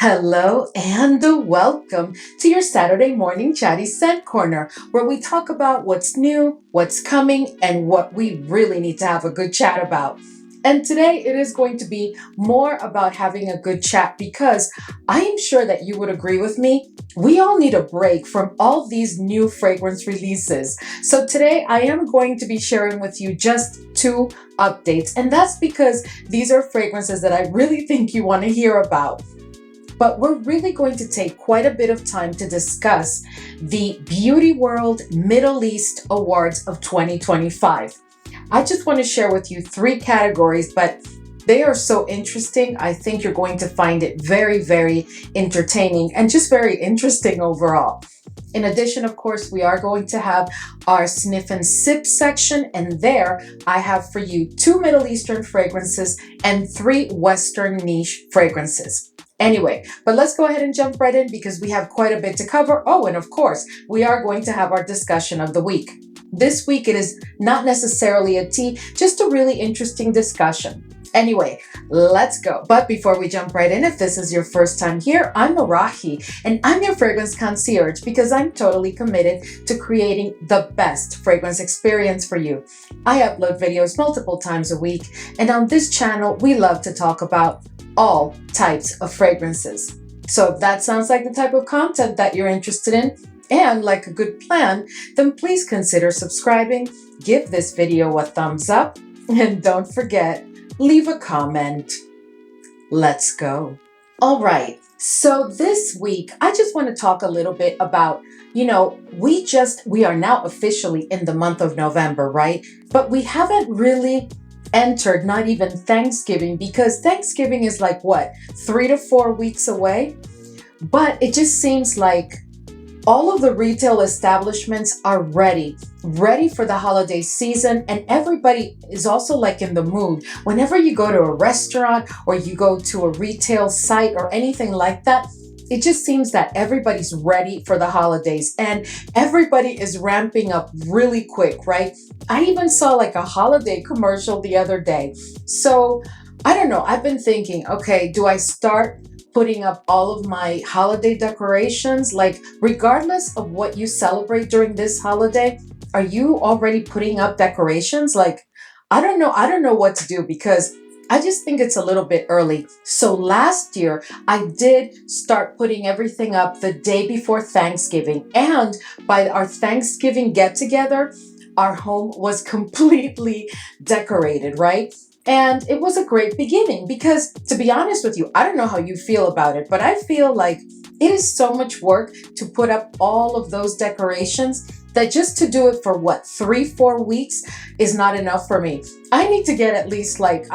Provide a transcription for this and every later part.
Hello and welcome to your Saturday morning Chatty Scent Corner, where we talk about what's new, what's coming, and what we really need to have a good chat about. And today it is going to be more about having a good chat because I am sure that you would agree with me. We all need a break from all these new fragrance releases. So today I am going to be sharing with you just two updates, and that's because these are fragrances that I really think you want to hear about. But we're really going to take quite a bit of time to discuss the Beautyworld Middle East Awards of 2025. I just want to share with you three categories, but they are so interesting. I think you're going to find it very, very entertaining and just very interesting overall. In addition, of course, we are going to have our Sniff N'Sip section, and there I have for you 2 Middle Eastern fragrances and 3 Western niche fragrances. Anyway, but let's go ahead and jump right in because we have quite a bit to cover. Oh, and of course, we are going to have our discussion of the week. This week, it is not necessarily a tea, just a really interesting discussion. Anyway, let's go. But before we jump right in, if this is your first time here, I'm Arahi, and I'm your fragrance concierge because I'm totally committed to creating the best fragrance experience for you. I upload videos multiple times a week, and on this channel, we love to talk about all types of fragrances. So if that sounds like the type of content that you're interested in and like a good plan, then please consider subscribing, give this video a thumbs up, and don't forget, leave a comment. Let's go. All right. So this week, I just want to talk a little bit about, we are now officially in the month of November, right? But we haven't really entered not even Thanksgiving, because Thanksgiving is like what, 3 to 4 weeks away. But it just seems like all of the retail establishments are ready for the holiday season, and everybody is also like in the mood. Whenever you go to a restaurant or you go to a retail site or anything like that, it just seems that everybody's ready for the holidays and everybody is ramping up really quick, right? I even saw like a holiday commercial the other day. So I don't know. I've been thinking, okay, do I start putting up all of my holiday decorations? Like, regardless of what you celebrate during this holiday, are you already putting up decorations? Like, I don't know what to do because I just think it's a little bit early. So last year, I did start putting everything up the day before Thanksgiving. And by our Thanksgiving get-together, our home was completely decorated, right? And it was a great beginning because, to be honest with you, I don't know how you feel about it, but I feel like it is so much work to put up all of those decorations that just to do it for what, 3-4 weeks is not enough for me. I need to get at least 5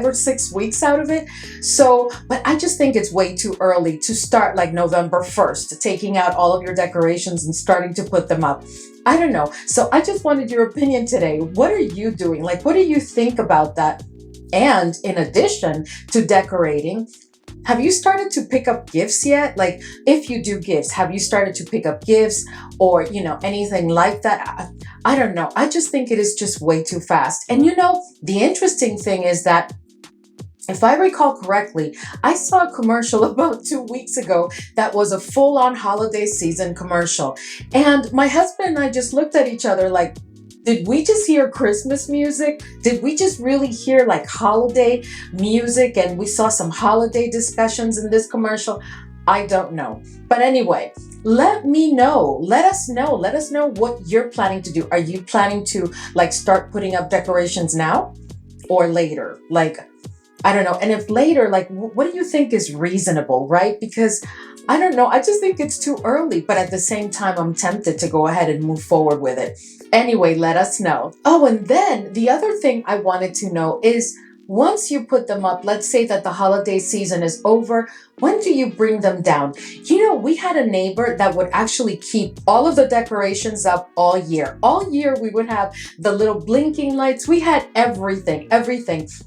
or 6 weeks out of it. So, but I just think it's way too early to start like November 1st, taking out all of your decorations and starting to put them up. I don't know. So I just wanted your opinion today. What are you doing? Like, what do you think about that? And in addition to decorating, have you started to pick up gifts yet? Like, if you do gifts, have you started to pick up gifts or, anything like that? I don't know. I just think it is just way too fast. And the interesting thing is that if I recall correctly, I saw a commercial about 2 weeks ago that was a full-on holiday season commercial. And my husband and I just looked at each other like, did we just hear Christmas music? Did we just really hear like holiday music and we saw some holiday discussions in this commercial? I don't know. But anyway, let me know. Let us know. Let us know what you're planning to do. Are you planning to like start putting up decorations now or later? Like, I don't know. And if later, like, what do you think is reasonable, right? Because I don't know. I just think it's too early. But at the same time, I'm tempted to go ahead and move forward with it. Anyway, let us know. Oh, and then the other thing I wanted to know is once you put them up, let's say that the holiday season is over, when do you bring them down? We had a neighbor that would actually keep all of the decorations up all year. All year we would have the little blinking lights. We had everything.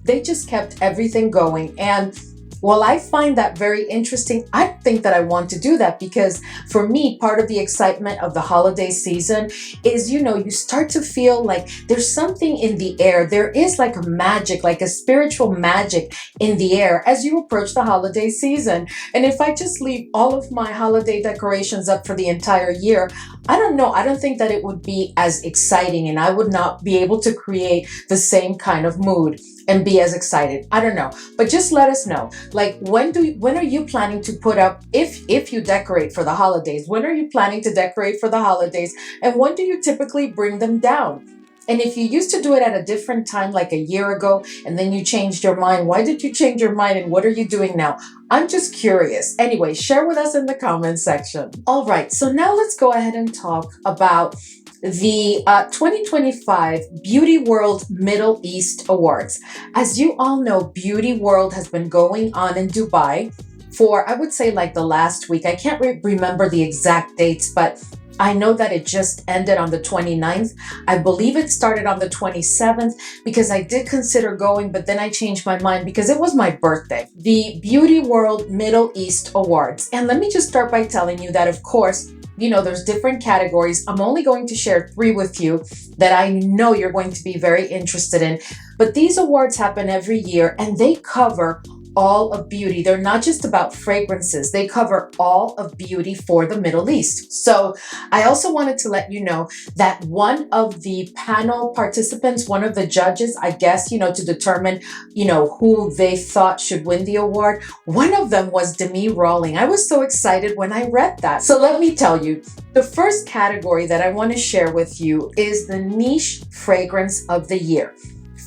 They just kept everything going. And Well, I find that very interesting. I think that I want to do that because for me, part of the excitement of the holiday season is, you start to feel like there's something in the air. There is like a magic, like a spiritual magic in the air as you approach the holiday season. And if I just leave all of my holiday decorations up for the entire year, I don't know. I don't think that it would be as exciting and I would not be able to create the same kind of mood and be as excited. I don't know, but just let us know. Like when are you planning to put up, if you decorate for the holidays, when are you planning to decorate for the holidays, and when do you typically bring them down? And if you used to do it at a different time, like a year ago, and then you changed your mind, why did you change your mind and what are you doing now? I'm just curious. Anyway, share with us in the comments section. All right, so now let's go ahead and talk about the 2025 Beautyworld Middle East Awards. As you all know, Beautyworld has been going on in Dubai for, I would say, like the last week. I can't remember the exact dates, but I know that it just ended on the 29th. I believe it started on the 27th because I did consider going, but then I changed my mind because it was my birthday. The Beautyworld Middle East Awards. And let me just start by telling you that, of course, there's different categories. I'm only going to share 3 with you that I know you're going to be very interested in. But these awards happen every year and they cover all of beauty. They're not just about fragrances. They cover all of beauty for the Middle East. So I also wanted to let you know that one of the panel participants, one of the judges, I guess, to determine, who they thought should win the award, one of them was Demi Rawling. I was so excited when I read that. So let me tell you, the first category that I want to share with you is the niche fragrance of the year.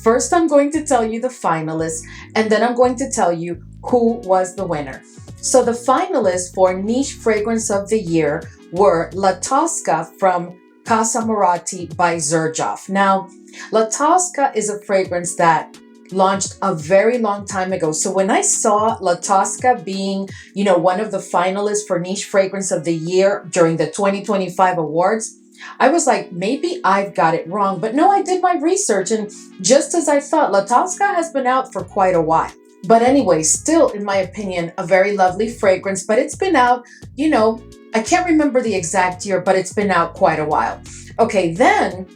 First, I'm going to tell you the finalists, and then I'm going to tell you who was the winner. So the finalists for Niche Fragrance of the Year were La Tosca from Casa Moratti by Xerjoff. Now, La Tosca is a fragrance that launched a very long time ago. So when I saw La Tosca being, one of the finalists for Niche Fragrance of the Year during the 2025 awards, I was like, maybe I've got it wrong. But no, I did my research. And just as I thought, La Tosca has been out for quite a while. But anyway, still, in my opinion, a very lovely fragrance. But it's been out, I can't remember the exact year, but it's been out quite a while. Okay, then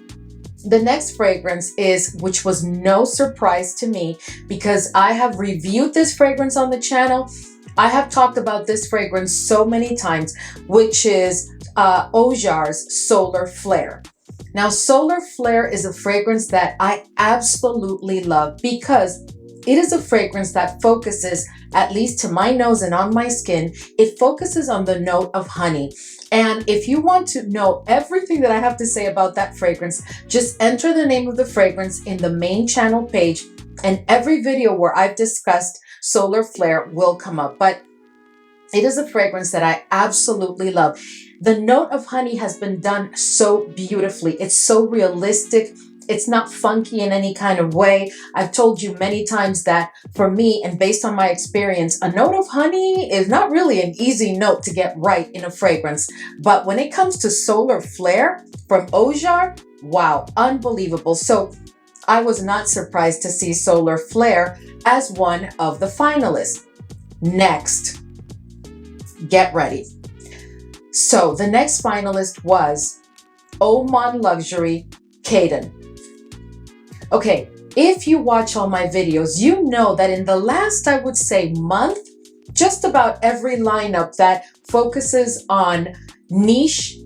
the next fragrance which was no surprise to me because I have reviewed this fragrance on the channel. I have talked about this fragrance so many times, which is Ojar's Solar Flare. Now, Solar Flare is a fragrance that I absolutely love because it is a fragrance that focuses, at least to my nose and on my skin, it focuses on the note of honey. And if you want to know everything that I have to say about that fragrance, just enter the name of the fragrance in the main channel page, and every video where I've discussed Solar Flare will come up. But it is a fragrance that I absolutely love. The note of honey has been done so beautifully. It's so realistic. It's not funky in any kind of way. I've told you many times that for me, and based on my experience, a note of honey is not really an easy note to get right in a fragrance. But when it comes to Solar Flare from Ojar, wow, unbelievable. So I was not surprised to see Solar Flare as one of the finalists. Next, get ready. So the next finalist was Oman Luxury Caden. Okay, if you watch all my videos, you know that in the last, I would say, month, just about every lineup that focuses on niche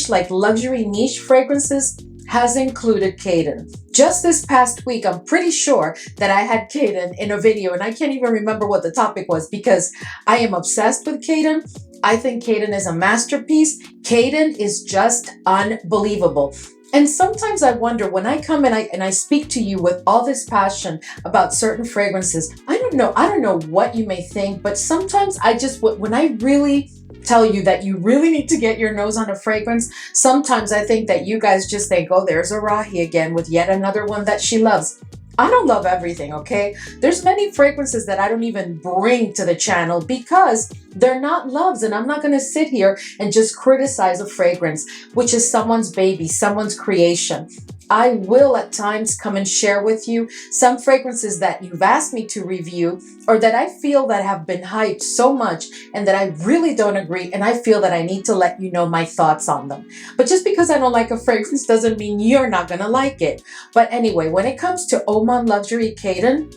like luxury niche fragrances has included Caden. Just this past week, I'm pretty sure that I had Caden in a video, and I can't even remember what the topic was because I am obsessed with Caden. I think Caden is a masterpiece. Caden is just unbelievable. And sometimes I wonder when I come and I speak to you with all this passion about certain fragrances, I don't know what you may think, but sometimes when I really tell you that you really need to get your nose on a fragrance, sometimes I think that you guys just think, oh, there's Arahi again with yet another one that she loves. I don't love everything, okay? There's many fragrances that I don't even bring to the channel because they're not loves, and I'm not gonna sit here and just criticize a fragrance, which is someone's baby, someone's creation. I will at times come and share with you some fragrances that you've asked me to review, or that I feel that have been hyped so much and that I really don't agree, and I feel that I need to let you know my thoughts on them. But just because I don't like a fragrance doesn't mean you're not gonna like it. But anyway, when it comes to Oman Luxury Caden,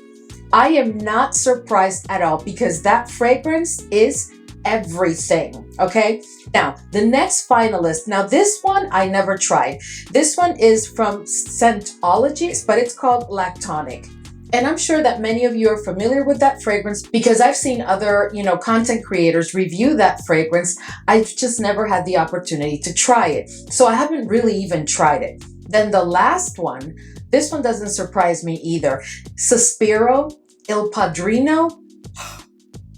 I am not surprised at all, because that fragrance is everything. Okay, now the next finalist, now this one I never tried. This one is from Scentology, but it's called Lactonic, and I'm sure that many of you are familiar with that fragrance because I've seen other content creators review that fragrance. I've just never had the opportunity to try it, so I haven't really even tried it. Then the last one, this one doesn't surprise me either. Suspiro Il Padrino,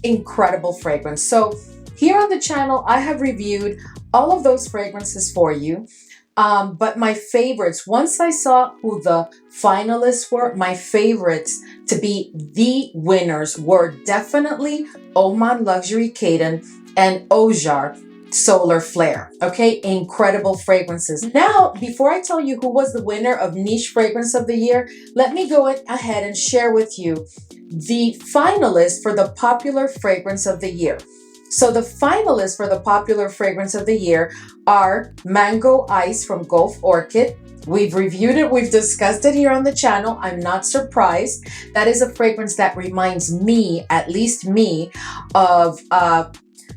incredible fragrance. So here on the channel, I have reviewed all of those fragrances for you. But my favorites, once I saw who the finalists were, my favorites to be the winners were definitely Oman Luxury Caden and Ojar Solar Flare. Okay, incredible fragrances. Now, before I tell you who was the winner of Niche Fragrance of the Year, let me go ahead and share with you the finalists for the Popular Fragrance of the Year. So the finalists for the Popular Fragrance of the Year are Mango Ice from Gulf Orchid. We've reviewed it, we've discussed it here on the channel. I'm not surprised. That is a fragrance that reminds me, at least me, of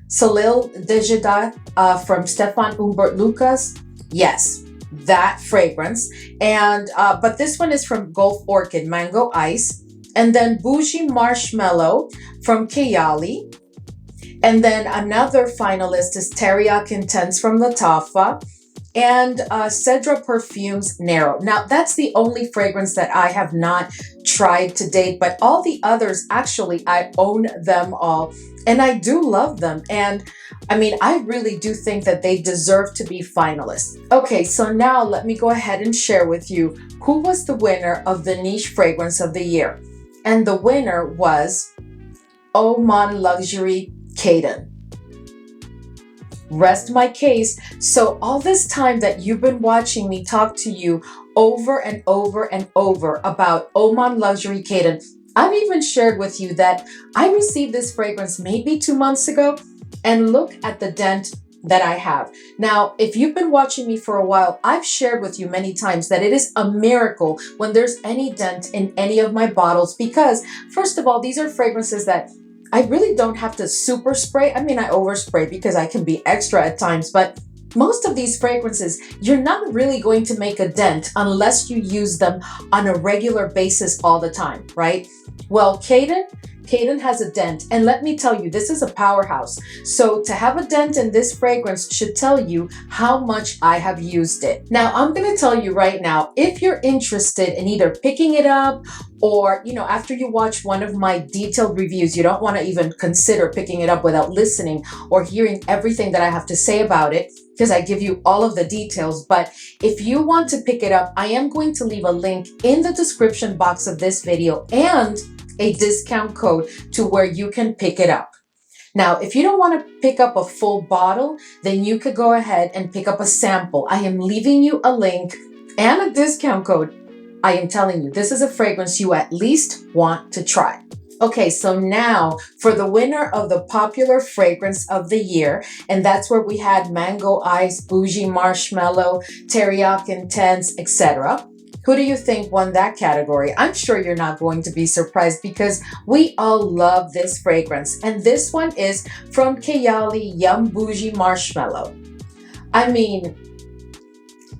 Salil Dejida from Stefan Humbert Lucas. Yes, that fragrance. And but this one is from Gulf Orchid, Mango Ice. And then Bougie Marshmallow from Kayali. And then another finalist is Teriyaki Intense from Latafa. And Cedra Perfumes Narrow. Now, that's the only fragrance that I have not tried to date, but all the others, actually, I own them all. And I do love them. And I mean, I really do think that they deserve to be finalists. Okay, so now let me go ahead and share with you who was the winner of the Niche Fragrance of the Year. And the winner was Oman Luxury Caden. Rest my case. So all this time that you've been watching me talk to you over and over and over about Oman Luxury Caden, I've even shared with you that I received this fragrance maybe 2 months ago, and look at the dent that I have. Now, if you've been watching me for a while, I've shared with you many times that it is a miracle when there's any dent in any of my bottles, because first of all, these are fragrances that I really don't have to super spray. I mean, I overspray because I can be extra at times, but most of these fragrances, you're not really going to make a dent unless you use them on a regular basis all the time, right? Well, Caden has a dent, and let me tell you, this is a powerhouse. So to have a dent in this fragrance should tell you how much I have used it. Now, I'm going to tell you right now, if you're interested in either picking it up or, after you watch one of my detailed reviews, you don't want to even consider picking it up without listening or hearing everything that I have to say about it, because I give you all of the details. But if you want to pick it up, I am going to leave a link in the description box of this video and a discount code to where you can pick it up. Now, if you don't want to pick up a full bottle, then you could go ahead and pick up a sample. I am leaving you a link and a discount code. I am telling you, this is a fragrance you at least want to try. Okay, so now for the winner of the Popular Fragrance of the Year, and that's where we had Mango Ice, Bougie Marshmallow, Teriyaki Intense, etc. Who do you think won that category? I'm sure you're not going to be surprised because we all love this fragrance. And this one is from Kayali Yum Bougie Marshmallow. I mean,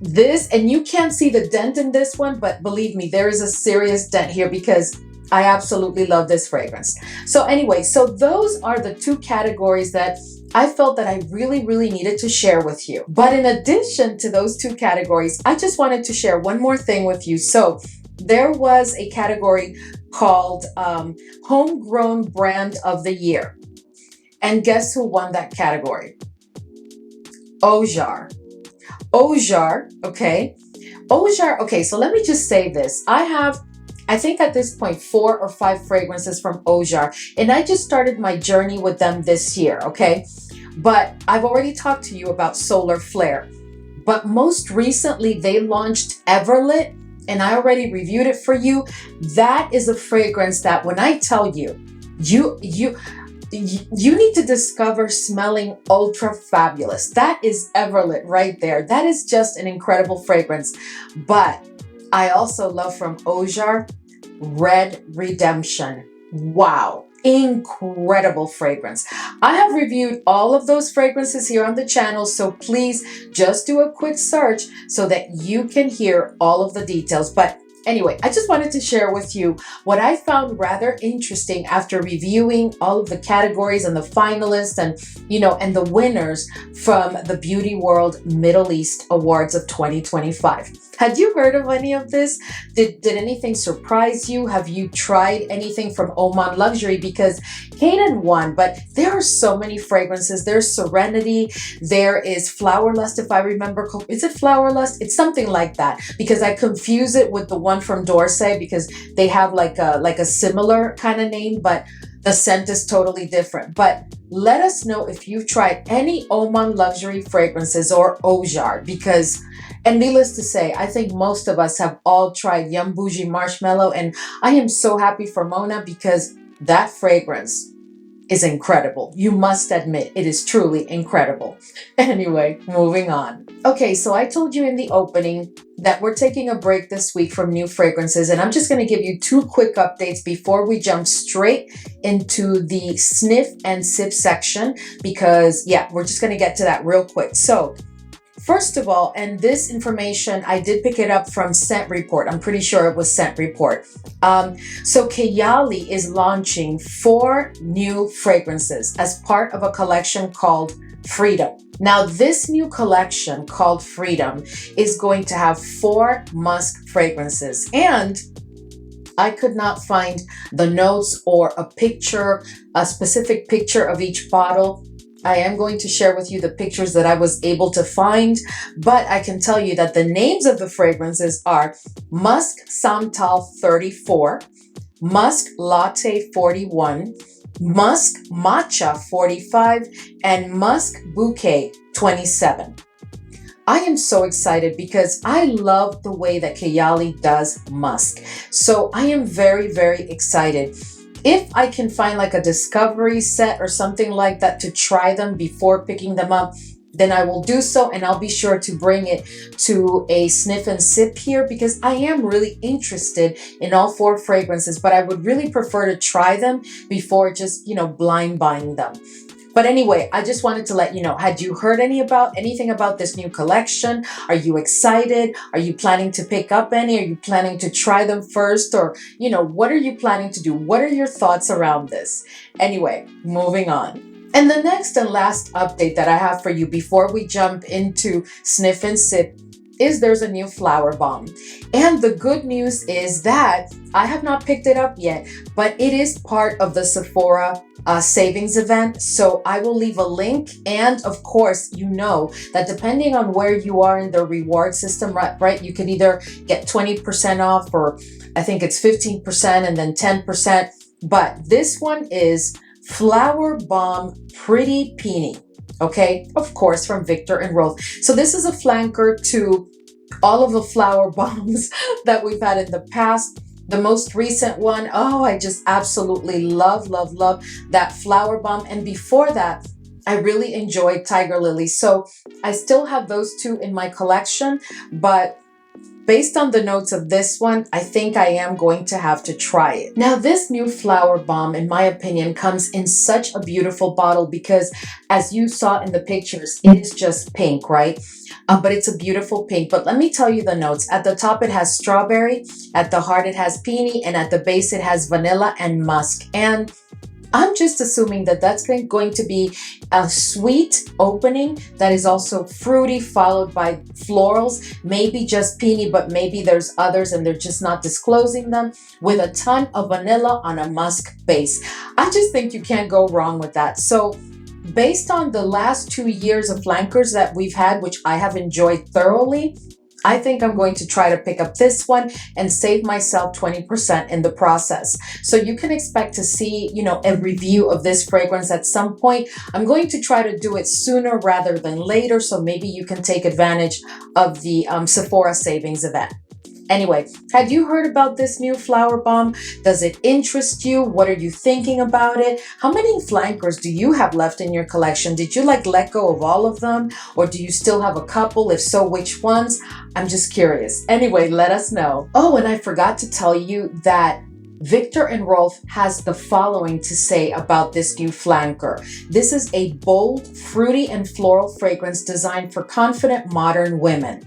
this, and you can't see the dent in this one, but believe me, there is a serious dent here because I absolutely love this fragrance. So anyway, so those are the two categories that I felt that I really needed to share with you. But in addition to those two categories, I just wanted to share one more thing with you. So there was a category called Homegrown Brand of the Year. And guess who won that category? Ojar. Ojar, okay. Ojar, okay, so let me just say this. I think at this point, 4 or 5 fragrances from Ojar, and I just started my journey with them this year, okay? But I've already talked to you about Solar Flare. But most recently, they launched Everlit, and I already reviewed it for you. That is a fragrance that when I tell you, you need to discover smelling ultra fabulous. That is Everlit right there. That is just an incredible fragrance. But I also love from Ojar Red Redemption. Wow. Incredible fragrance. I have reviewed all of those fragrances here on the channel, so please just do a quick search so that you can hear all of the details. But anyway, I just wanted to share with you what I found rather interesting after reviewing all of the categories and the finalists and the winners from the Beautyworld Middle East Awards of 2025. Had you heard of any of this? Did anything surprise you? Have you tried anything from Oman Luxury? Because Kanan won, but there are so many fragrances. There's Serenity. There is Flower Lust, if I remember. Is it Flower Lust? It's something like that, because I confuse it with the one from Dorsey because they have like a similar kind of name, but the scent is totally different. But let us know if you've tried any Oman Luxury fragrances or Ojar, because, and needless to say, I think most of us have all tried Yum Bougie Marshmallow, and I am so happy for Mona because that fragrance is incredible. You must admit, it is truly incredible. Anyway, moving on. Okay, so I told you in the opening that we're taking a break this week from new fragrances, and I'm just going to give you two quick updates before we jump straight into the Sniff and Sip section, because yeah, we're just going to get to that real quick. So first of all, and this information, I did pick it up from Scent Report. I'm pretty sure it was Scent Report. So Kayali is launching 4 new fragrances as part of a collection called Freedom. Now, this new collection called Freedom is going to have 4 musk fragrances, and I could not find the notes or a specific picture of each bottle. I am going to share with you the pictures that I was able to find, but I can tell you that the names of the fragrances are Musk Santal 34, Musk Latte 41, Musk Matcha 45, and Musk Bouquet 27. I am so excited because I love the way that Kayali does musk. So I am very, very excited. If I can find like a discovery set or something like that to try them before picking them up, then I will do so, and I'll be sure to bring it to a Sniff and Sip here, because I am really interested in all 4 fragrances, but I would really prefer to try them before just, blind buying them. But anyway, I just wanted to let you know, had you heard anything about this new collection? Are you excited? Are you planning to pick up any? Are you planning to try them first? Or, what are you planning to do? What are your thoughts around this? Anyway, moving on. And the next and last update that I have for you before we jump into Sniff and Sip is there's a new flower bomb. And the good news is that I have not picked it up yet, but it is part of the Sephora savings event. So I will leave a link. And of course, you know that depending on where you are in the reward system, right, you can either get 20% off, or I think it's 15% and then 10%. But this one is Flower Bomb Pretty Peony. Okay, of course, from Victor and Rolf. So this is a flanker to all of the flower bombs that we've had in the past. The most recent one, I just absolutely love that flower bomb. And before that, I really enjoyed Tiger Lily. So I still have those 2 in my collection, but based on the notes of this one, I think I am going to have to try it. Now, this new flower bomb, in my opinion, comes in such a beautiful bottle because, as you saw in the pictures, it is just pink, right? But it's a beautiful pink. But let me tell you the notes. At the top, it has strawberry. At the heart, it has peony. And at the base, it has vanilla and musk. And I'm just assuming that that's going to be a sweet opening that is also fruity, followed by florals, maybe just peony, but maybe there's others and they're just not disclosing them, with a ton of vanilla on a musk base. I just think you can't go wrong with that. So based on the last 2 years of flankers that we've had, which I have enjoyed thoroughly, I think I'm going to try to pick up this one and save myself 20% in the process. So you can expect to see, a review of this fragrance at some point. I'm going to try to do it sooner rather than later, so maybe you can take advantage of the Sephora savings event. Anyway, had you heard about this new flower bomb? Does it interest you? What are you thinking about it? How many flankers do you have left in your collection? Did you let go of all of them? Or do you still have a couple? If so, which ones? I'm just curious. Anyway, let us know. Oh, and I forgot to tell you that Viktor and Rolf has the following to say about this new flanker. This is a bold, fruity, and floral fragrance designed for confident modern women.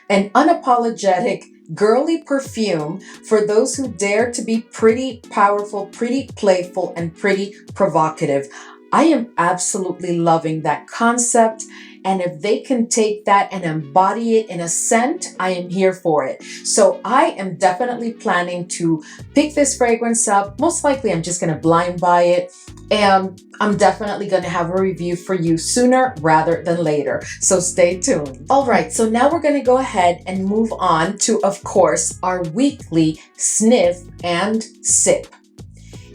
An unapologetic, girly perfume for those who dare to be pretty powerful, pretty playful, and pretty provocative. I am absolutely loving that concept. And if they can take that and embody it in a scent, I am here for it. So I am definitely planning to pick this fragrance up. Most likely I'm just going to blind buy it. And I'm definitely going to have a review for you sooner rather than later. So stay tuned. All right, so now we're going to go ahead and move on to, of course, our weekly Sniff and Sip.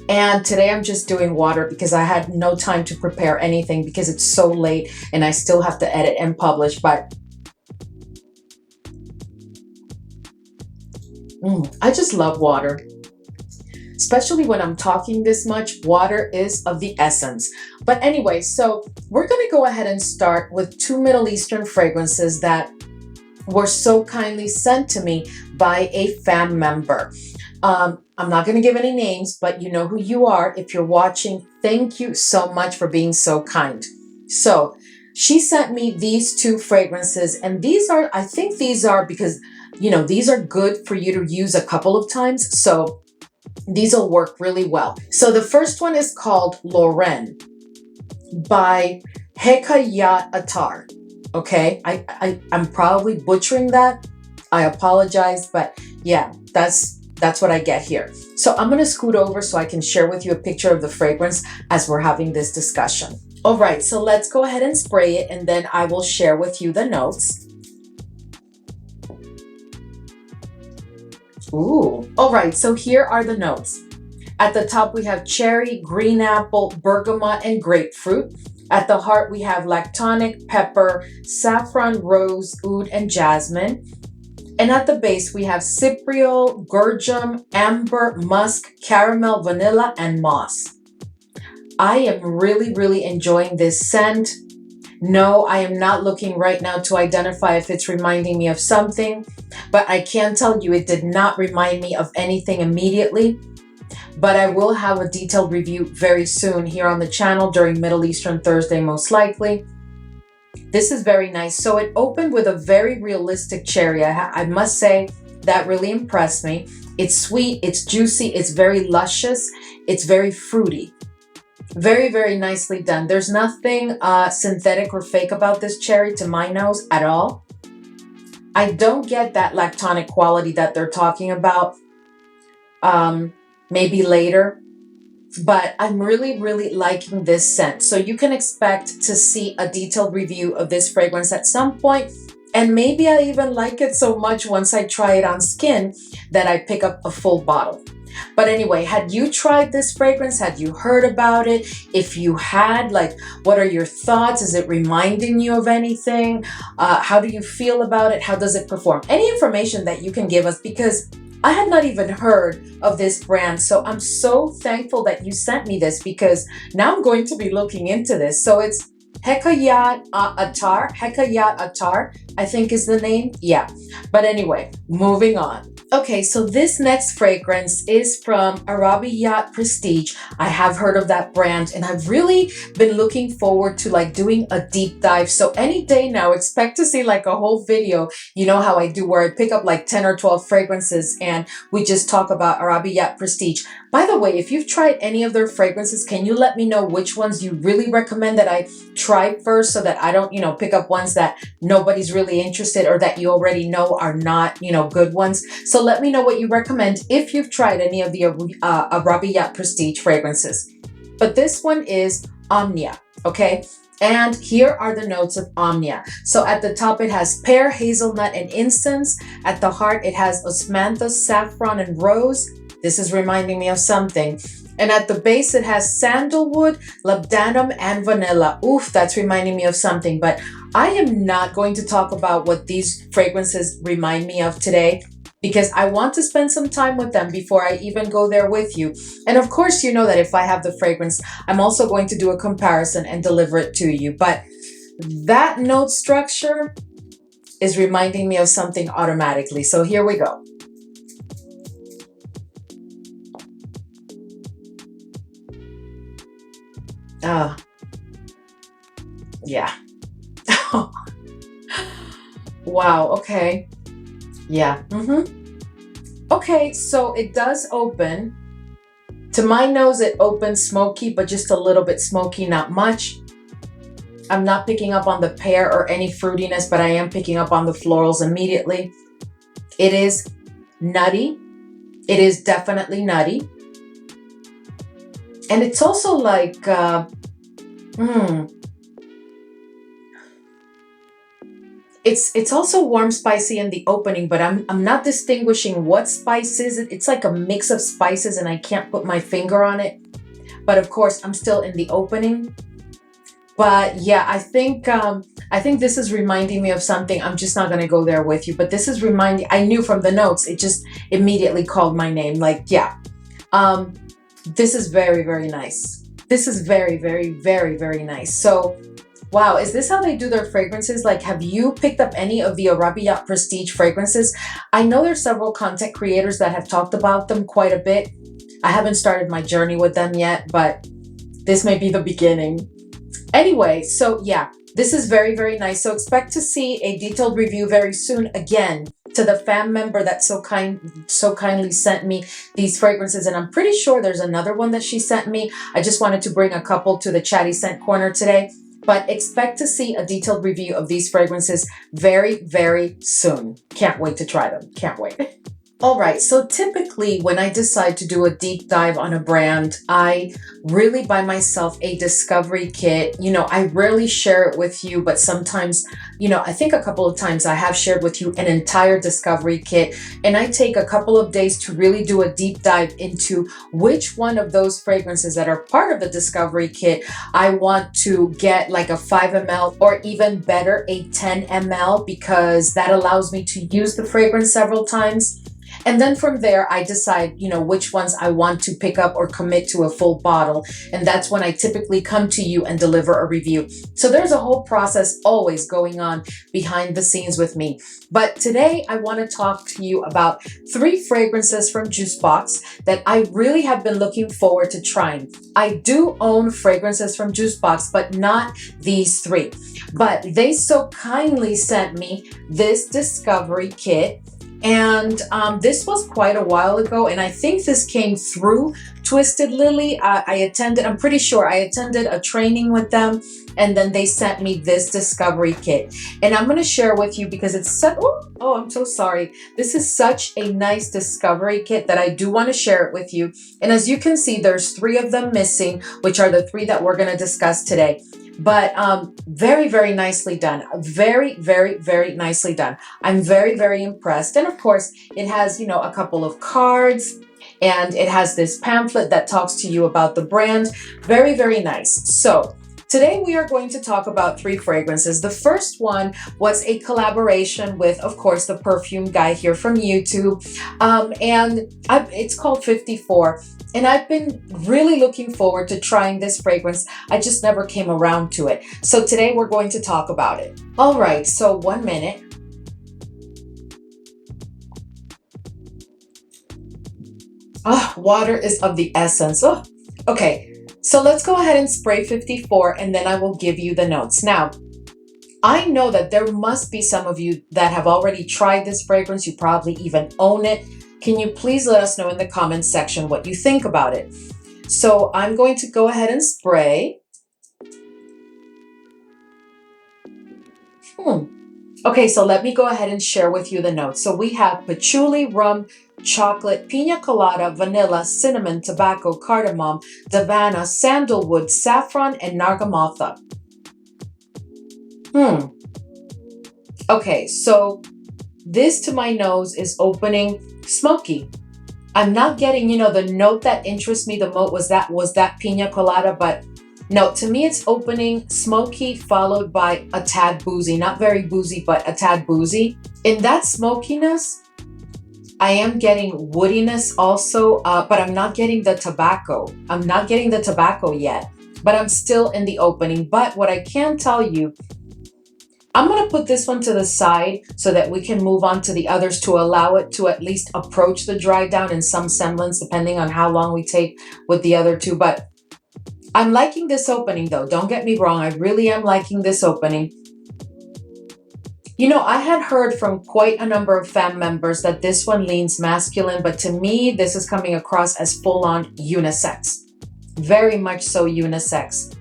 And today I'm just doing water because I had no time to prepare anything because it's so late and I still have to edit and publish. But I just love water. Especially when I'm talking this much, water is of the essence. But anyway, so we're going to go ahead and start with 2 Middle Eastern fragrances that were so kindly sent to me by a fan member. I'm not going to give any names, but you know who you are. If you're watching, thank you so much for being so kind. So she sent me these 2 fragrances, and I think these are because, these are good for you to use a couple of times. So these will work really well. So the first one is called Lorraine by Hekayat Attar. Okay, I'm probably butchering that. I apologize, but yeah, that's what I get here. So I'm going to scoot over so I can share with you a picture of the fragrance as we're having this discussion. All right, so let's go ahead and spray it, and then I will share with you the notes. Ooh. All right, so here are the notes. At the top, we have cherry, green apple, bergamot, and grapefruit. At the heart, we have lactonic, pepper, saffron, rose, oud, and jasmine. And at the base, we have cypriol, gurjum, amber, musk, caramel, vanilla, and moss. I am really, really enjoying this scent. No, I am not looking right now to identify if it's reminding me of something, but I can tell you it did not remind me of anything immediately. But I will have a detailed review very soon here on the channel during Middle Eastern Thursday, most likely. This is very nice. So it opened with a very realistic cherry. I must say that really impressed me. It's sweet, it's juicy, it's very luscious, it's very fruity. Very, very nicely done. There's nothing synthetic or fake about this cherry to my nose at all. I don't get that lactonic quality that they're talking about. Maybe later. But I'm really, really liking this scent. So you can expect to see a detailed review of this fragrance at some point. And maybe I even like it so much once I try it on skin that I pick up a full bottle. But anyway, had you tried this fragrance? Had you heard about it? If you had, what are your thoughts? Is it reminding you of anything? How do you feel about it? How does it perform? Any information that you can give us, because I had not even heard of this brand. So I'm so thankful that you sent me this, because now I'm going to be looking into this. So it's Hekayat Attar. Hekayat Attar, I think is the name. Yeah. But anyway, moving on. Okay, so this next fragrance is from Arabian Prestige. I have heard of that brand, and I've really been looking forward to doing a deep dive. So any day now, expect to see a whole video. You know how I do, where I pick up 10 or 12 fragrances and we just talk about Arabian Prestige. By the way, if you've tried any of their fragrances, can you let me know which ones you really recommend that I try first, so that I don't, pick up ones that nobody's really interested or that you already know are not, good ones. So let me know what you recommend if you've tried any of the Arabian Prestige fragrances. But this one is Omnia, okay? And here are the notes of Omnia. So at the top, it has pear, hazelnut, and incense. At the heart, it has osmanthus, saffron, and rose. This is reminding me of something. And at the base, it has sandalwood, labdanum, and vanilla. Oof, that's reminding me of something. But I am not going to talk about what these fragrances remind me of today, because I want to spend some time with them before I even go there with you. And of course, you know that if I have the fragrance, I'm also going to do a comparison and deliver it to you. But that note structure is reminding me of something automatically. So here we go. Yeah. Wow. Okay. Yeah. Okay. So it does open. To my nose, it opens smoky, but just a little bit smoky, not much. I'm not picking up on the pear or any fruitiness, but I am picking up on the florals immediately. It is nutty. It is definitely nutty. And it's also like, it's also warm, spicy in the opening, but I'm not distinguishing what spices. It's like a mix of spices and I can't put my finger on it. But of course, I'm still in the opening. But yeah, I think this is reminding me of something. I'm just not gonna go there with you, but this is reminding, I knew from the notes, it just immediately called my name. Like, yeah. This is very, very nice. This is very, very, very, very nice. So wow, is this how they do their fragrances? Like, have you picked up any of the Arabian prestige fragrances? I know there's several content creators that have talked about them quite a bit. I haven't started my journey with them yet, but this may be the beginning. Anyway, so yeah, this is very, very nice. So expect to see a detailed review very soon, again, to the fan member that so kindly sent me these fragrances. And I'm pretty sure there's another one that she sent me. I just wanted to bring a couple to the Chatty Scent Corner today. But expect to see a detailed review of these fragrances very, very soon. Can't wait to try them. Can't wait. All right, so typically when I decide to do a deep dive on a brand, I really buy myself a discovery kit. You know, I rarely share it with you, but sometimes, you know, I think a couple of times I have shared with you an entire discovery kit, and I take a couple of days to really do a deep dive into which one of those fragrances that are part of the discovery kit I want to get, like a 5 ml or even better, a 10 ml, because that allows me to use the fragrance several times. And then from there, I decide, you know, which ones I want to pick up or commit to a full bottle. And that's when I typically come to you and deliver a review. So there's a whole process always going on behind the scenes with me. But today I want to talk to you about 3 fragrances from Juicebox that I really have been looking forward to trying. I do own fragrances from Juicebox, but not these 3. But they so kindly sent me this discovery kit. And this was quite a while ago, and I think this came through Twisted Lily. I'm pretty sure I attended a training with them, and then they sent me this discovery kit. And I'm going to share with you because it's such, oh, I'm so sorry. This is such a nice discovery kit that I do want to share it with you. And as you can see, there's 3 of them missing, which are the 3 that we're going to discuss today. But very, very nicely done. Very, very, very nicely done. I'm very, very impressed. And of course, it has, you know, a couple of cards, and it has this pamphlet that talks to you about the brand. Very, very nice. So today we are going to talk about 3 fragrances. The first one was a collaboration with, of course, the Perfume guy here from YouTube. It's called 54. And I've been really looking forward to trying this fragrance. I just never came around to it. So today we're going to talk about it. All right, so 1 minute. Oh, water is of the essence. Oh, okay. So let's go ahead and spray 54, and then I will give you the notes. Now, I know that there must be some of you that have already tried this fragrance. You probably even own it. Can you please let us know in the comments section what you think about it? So I'm going to go ahead and spray. Okay, so let me go ahead and share with you the notes. So we have patchouli, rum, chocolate, pina colada, vanilla, cinnamon, tobacco, cardamom, davana, sandalwood, saffron, and nargamotha. Hmm. Okay, so this to my nose is opening smoky. I'm not getting, the note that interests me the most was that pina colada, but no, to me it's opening smoky followed by a tad boozy. Not very boozy, but a tad boozy. In that smokiness, I am getting woodiness also, but I'm not getting the tobacco. I'm not getting the tobacco yet, but I'm still in the opening. But what I can tell you, I'm going to put this one to the side so that we can move on to the others to allow it to at least approach the dry down in some semblance, depending on how long we take with the other two. But I'm liking this opening though. Don't get me wrong. I really am liking this opening. I had heard from quite a number of fan members that this one leans masculine, but to me, this is coming across as full-on unisex. Very much so unisex.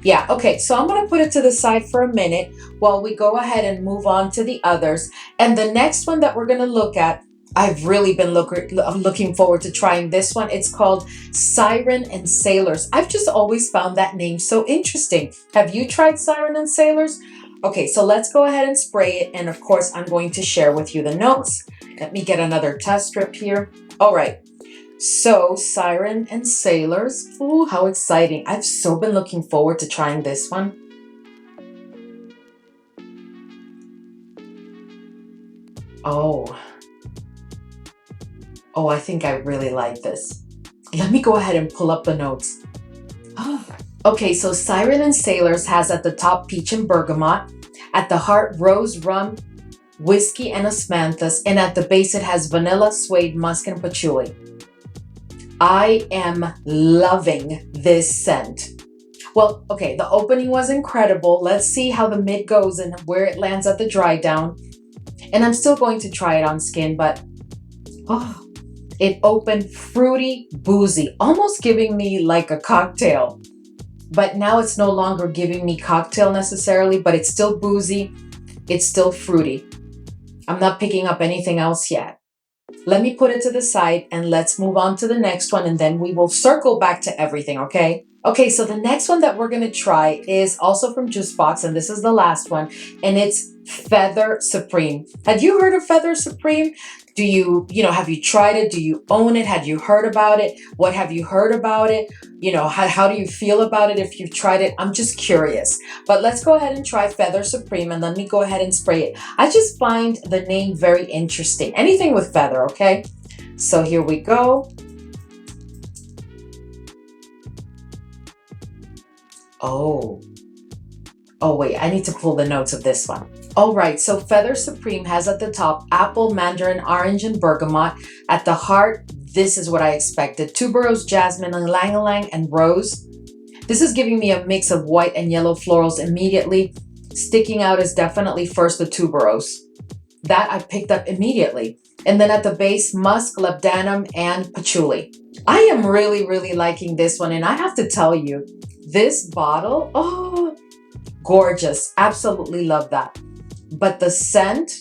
Yeah, okay, so I'm going to put it to the side for a minute while we go ahead and move on to the others. And the next one that we're going to look at, I've really been looking forward to trying this one. It's called Siren and Sailors. I've just always found that name so interesting. Have you tried Siren and Sailors? Okay, so let's go ahead and spray it. And of course, I'm going to share with you the notes. Let me get another test strip here. All right. So, Siren and Sailors. Ooh, how exciting. I've so been looking forward to trying this one. Oh, I think I really like this. Let me go ahead and pull up the notes. Okay, so Siren and Sailors has at the top peach and bergamot, at the heart rose, rum, whiskey, and osmanthus, and at the base it has vanilla, suede, musk, and patchouli. I am loving this scent. Well, okay, the opening was incredible. Let's see how the mid goes and where it lands at the dry down. And I'm still going to try it on skin, but it opened fruity, boozy, almost giving me like a cocktail. But now it's no longer giving me cocktail necessarily, but it's still boozy. It's still fruity. I'm not picking up anything else yet. Let me put it to the side and let's move on to the next one, and then we will circle back to everything, okay? Okay, so the next one that we're going to try is also from Juicebox, and this is the last one, and it's Feather Supreme. Have you heard of Feather Supreme? Have you tried it? Do you own it? Have you heard about it? What have you heard about it? How do you feel about it if you've tried it? I'm just curious. But let's go ahead and try Feather Supreme, and let me go ahead and spray it. I just find the name very interesting. Anything with feather, okay? So here we go. Oh wait, I need to pull the notes of this one. All right, so Feather Supreme has at the top apple, mandarin, orange, and bergamot. At the heart, this is what I expected. Tuberose, jasmine, ylang-ylang, and rose. This is giving me a mix of white and yellow florals immediately. Sticking out is definitely first the tuberose. That I picked up immediately. And then at the base, musk, labdanum, and patchouli. I am really, really liking this one. And I have to tell you, this bottle, gorgeous. Absolutely love that. But the scent,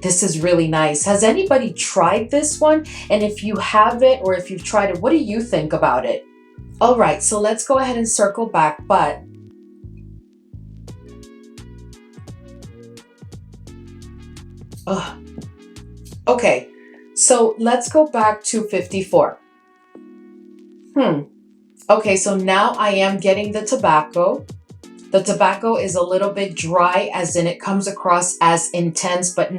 this is really nice. Has anybody tried this one? And if you have it or if you've tried it, what do you think about it? All right, so let's go ahead and circle back. But okay, so let's go back to 54. Okay, so now I am getting the tobacco. The tobacco is a little bit dry, as in it comes across as intense, but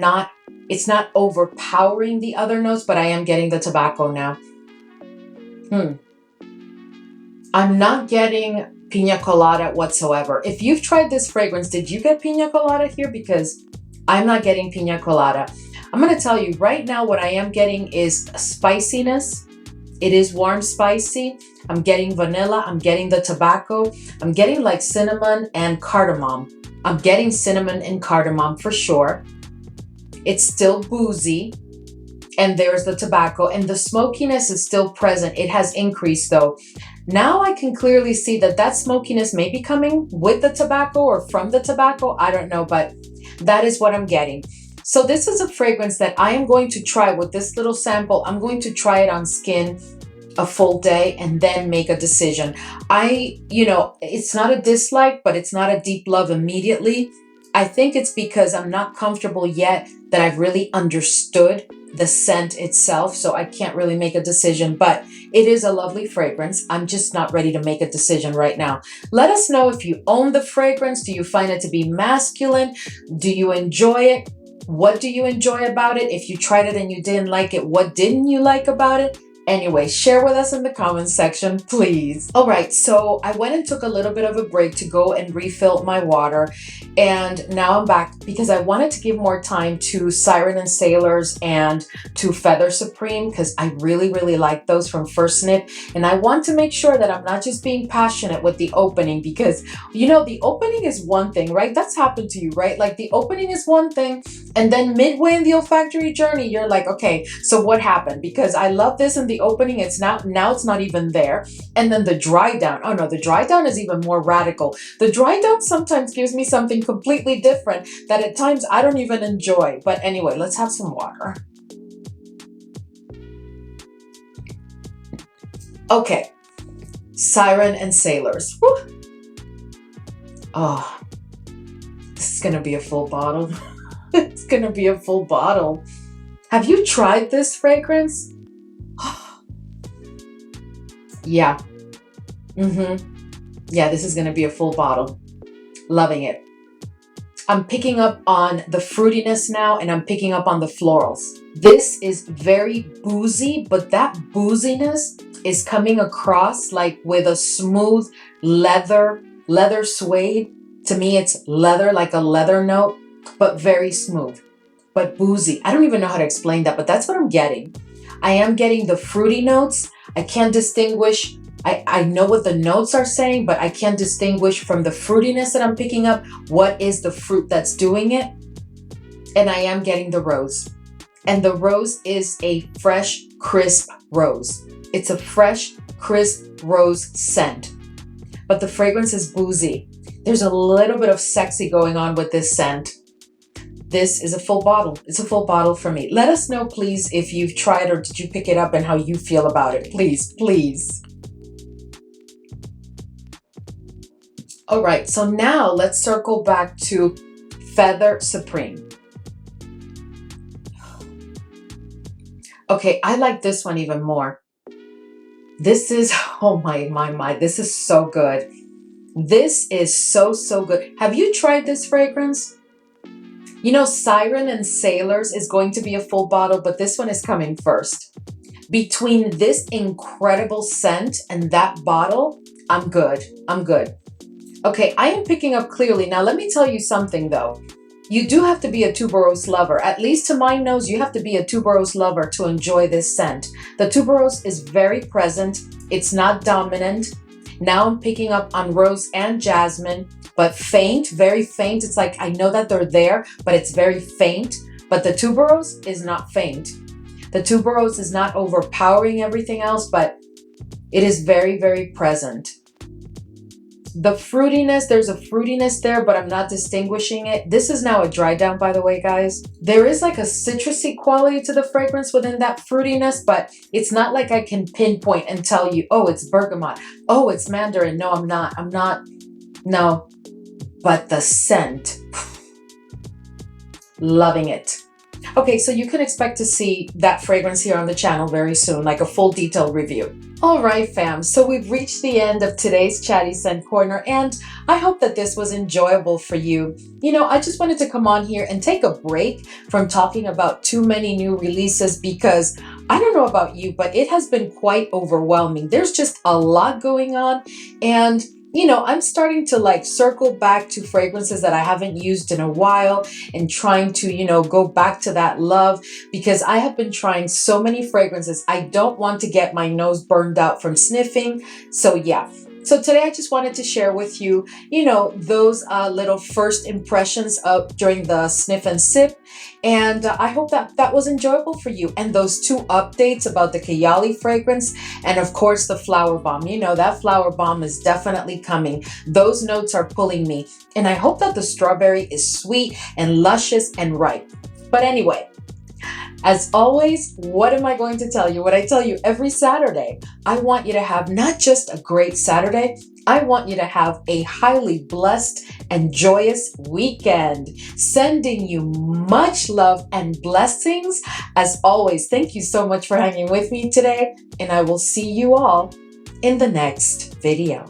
it's not overpowering the other notes, but I am getting the tobacco now. I'm not getting pina colada whatsoever. If you've tried this fragrance, did you get pina colada here? Because I'm not getting pina colada. I'm going to tell you right now what I am getting is spiciness. It is warm spicy. I'm getting vanilla. I'm getting the tobacco. I'm getting like cinnamon and cardamom. I'm getting cinnamon and cardamom for sure. It's still boozy. And there's the tobacco. And the smokiness is still present. It has increased though. Now I can clearly see that smokiness may be coming with the tobacco or from the tobacco. I don't know, but that is what I'm getting. So this is a fragrance that I am going to try with this little sample. I'm going to try it on skin a full day and then make a decision. It's not a dislike, but it's not a deep love immediately. I think it's because I'm not comfortable yet that I've really understood the scent itself, so I can't really make a decision, but it is a lovely fragrance. I'm just not ready to make a decision right now. Let us know if you own the fragrance. Do you find it to be masculine? Do you enjoy it? What do you enjoy about it? If you tried it and you didn't like it, what didn't you like about it? Anyway, share with us in the comments section, please. All right, so I went and took a little bit of a break to go and refill my water. And now I'm back because I wanted to give more time to Siren and Sailors and to Feather Supreme because I really, really like those from First Sniff. And I want to make sure that I'm not just being passionate with the opening because, the opening is one thing, right? That's happened to you, right? Like the opening is one thing. And then midway in the olfactory journey, you're like, okay, so what happened? Because I love this in the opening. It's now it's not even there. And then the dry down. Oh no, the dry down is even more radical. The dry down sometimes gives me something completely different that at times I don't even enjoy. But anyway, let's have some water. Okay, Siren and Sailors. Woo. Oh, this is gonna be a full bottle. It's gonna be a full bottle. Have you tried this fragrance? Yeah. Yeah, this is gonna be a full bottle. Loving it. I'm picking up on the fruitiness now, and I'm picking up on the florals. This is very boozy, but that booziness is coming across like with a smooth leather suede. To me, it's leather, like a leather note, but very smooth, but boozy. I don't even know how to explain that, but that's what I'm getting. I am getting the fruity notes. I can't distinguish. I know what the notes are saying, but I can't distinguish from the fruitiness that I'm picking up what is the fruit that's doing it. And I am getting the rose. And the rose is a fresh, crisp rose. It's a fresh, crisp rose scent. But the fragrance is boozy. There's a little bit of sexy going on with this scent. This is a full bottle. It's a full bottle for me. Let us know, please, if you've tried or did you pick it up and how you feel about it. Please, please. All right, so now let's circle back to Feather Supreme. Okay, I like this one even more. This is, oh my, this is so good. This is so good. Have you tried this fragrance? Siren and Sailors is going to be a full bottle, but this one is coming first. Between this incredible scent and that bottle, I'm good. Okay, I am picking up clearly. Now, let me tell you something though. You do have to be a tuberose lover. At least to my nose, you have to be a tuberose lover to enjoy this scent. The tuberose is very present. It's not dominant. Now I'm picking up on rose and jasmine, but faint, very faint. It's like, I know that they're there, but it's very faint. But the tuberose is not faint. The tuberose is not overpowering everything else, but it is very, very present. The fruitiness, there's a fruitiness there, but I'm not distinguishing it. This is now a dry down, by the way, guys. There is like a citrusy quality to the fragrance within that fruitiness, but it's not like I can pinpoint and tell you, oh, it's bergamot. Oh, it's mandarin. No, I'm not. No. But the scent, loving it. Okay, so you can expect to see that fragrance here on the channel very soon, like a full detailed review. All right, fam, so we've reached the end of today's Chatty Scent Corner, and I hope that this was enjoyable for you. I just wanted to come on here and take a break from talking about too many new releases because I don't know about you, but it has been quite overwhelming. There's just a lot going on, and I'm starting to circle back to fragrances that I haven't used in a while and trying to, go back to that love because I have been trying so many fragrances. I don't want to get my nose burned out from sniffing. So yeah. So today I just wanted to share with you, those little first impressions of during the Sniff and Sip. And I hope that was enjoyable for you. And those two updates about the Kayali fragrance and of course the flower bomb. That flower bomb is definitely coming. Those notes are pulling me. And I hope that the strawberry is sweet and luscious and ripe. But anyway, As always, what am I going to tell you? What I tell you every Saturday. I want you to have not just a great Saturday, I want you to have a highly blessed and joyous weekend. Sending you much love and blessings. As always, thank you so much for hanging with me today, and I will see you all in the next video.